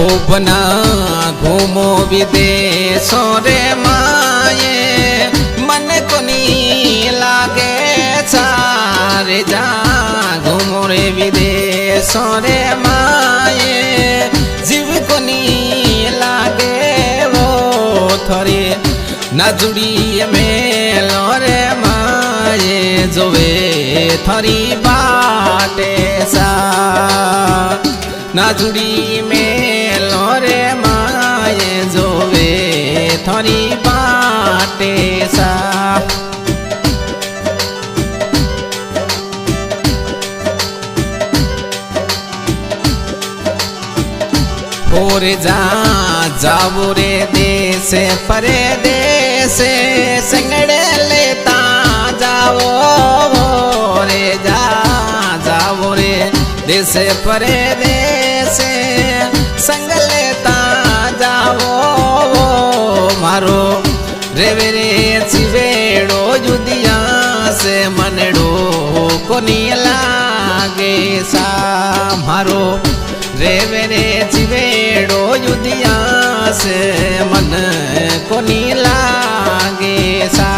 खूब ना घूमो विदेशों रे माये मन को नी लागे सारे जा घूमो रे विदेशों रे माये जीव को नी लागे वो थोड़ी ना जुड़ी मेलो रे माये जोवे थोड़ी बाटे सा ना जुड़ी मेलो रे माये जोवे थोड़ी बाटे सा और जा जाओ रे देश परे देश संगड़े लेता जाओ रे जा जाओ रे देश परे देश संग लेता जाओ मारो रेवेरे चिवेड़ो युदिया से मनड़ो को नी लागे सा मारो रेवेरे चिवेड़ो युदिया से मन को नी लागे सा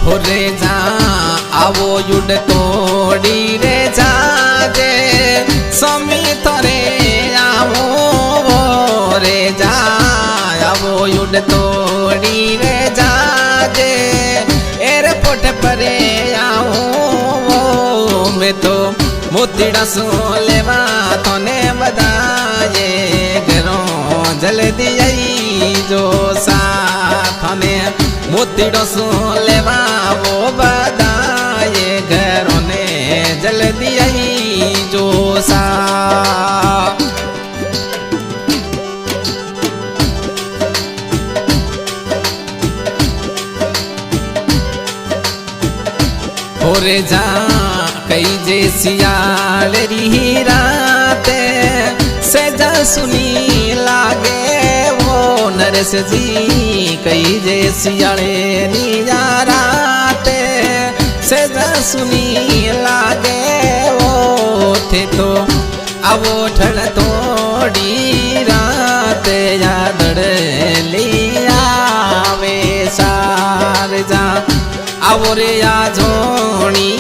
हो रे जा आवो युड तोड़ी रे जा जे समी थरे आवो रे जा आवो युड तोड़ी रे जा जे एयरपोर्ट परे आओ मैं तो मोतीड़ा सो लेवा तोने बदाये घरों जल्दी आई जो साथ ने मोतीड़ो सो लेवा वो बदाये घरों ने जल्दी आई जो सा और जा कई जे सियाल री राते से जा सुनी लागे वो नरेश जी कई जे सियाले नी राते से जा सुनी लागे वो थे तो आवो ठड़ तोड़ी राते यादड़ लिया वे सार जा आवो रे या जोनी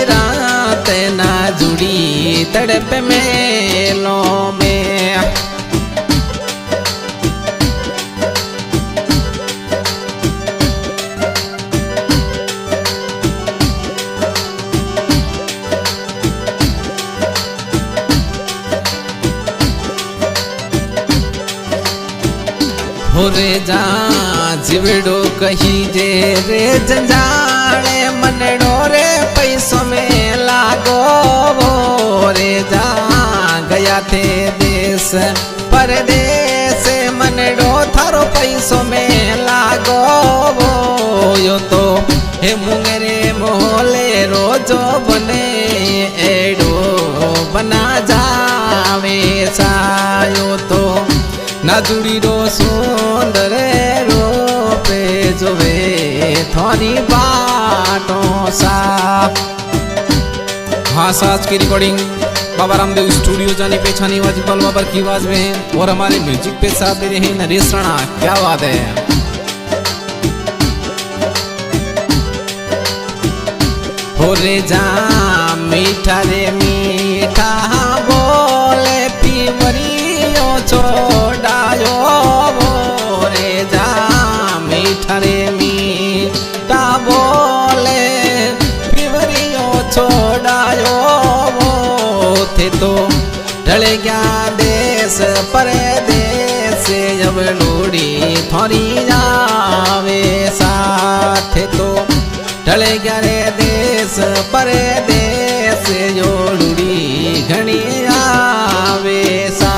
रात ना जुड़ी तड़प मेलो में हो रे जा जिवड़ो कही जे रे जंजाले मनड़ो रे पैसों में लागो रे जा गया थे देश परदेश मनड़ो थारो पैसों में लागो यो तो हे मुंगरे मोहले रोजो बने एडो बना जावे सायो तो ना जुड़ी रो सुंदर रो पे जोवे थोड़ी बातों सा। हाँ आज की रिकॉर्डिंग बाबा रामदेव स्टूडियो जाने पे छानी वाजी पल बाबर की आवाज में और हमारे म्यूजिक पे साथ दे रहे हैं नरेश राणा। क्या बात है। हो रे जा मीठा रे मीठा बोले पीवरियो छोड़ायो रे जा मीठा रे मीठा बोले पीवरियो छोड़ायो थे तो ढल गया देश परदेश जब लोड़ी थोड़ी जावे साथ तो ढल गया रे देश परदेश जो लुड़ी घनी आवे सा।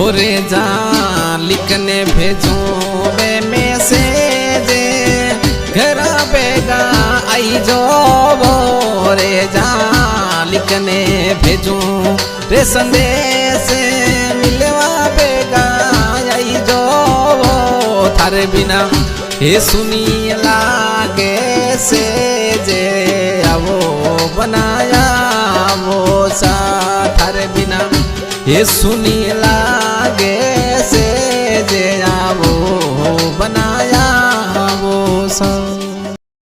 होरे जा लिखने भेजो वे मैसेज घर बेगा आई जो रे जा लिखने भेजो रे संदेश मिलवा बेगा आई जो थारे बिना हे सुनी लागे से जे आवो बनाया वो सा थारे बिना हे सुनी ला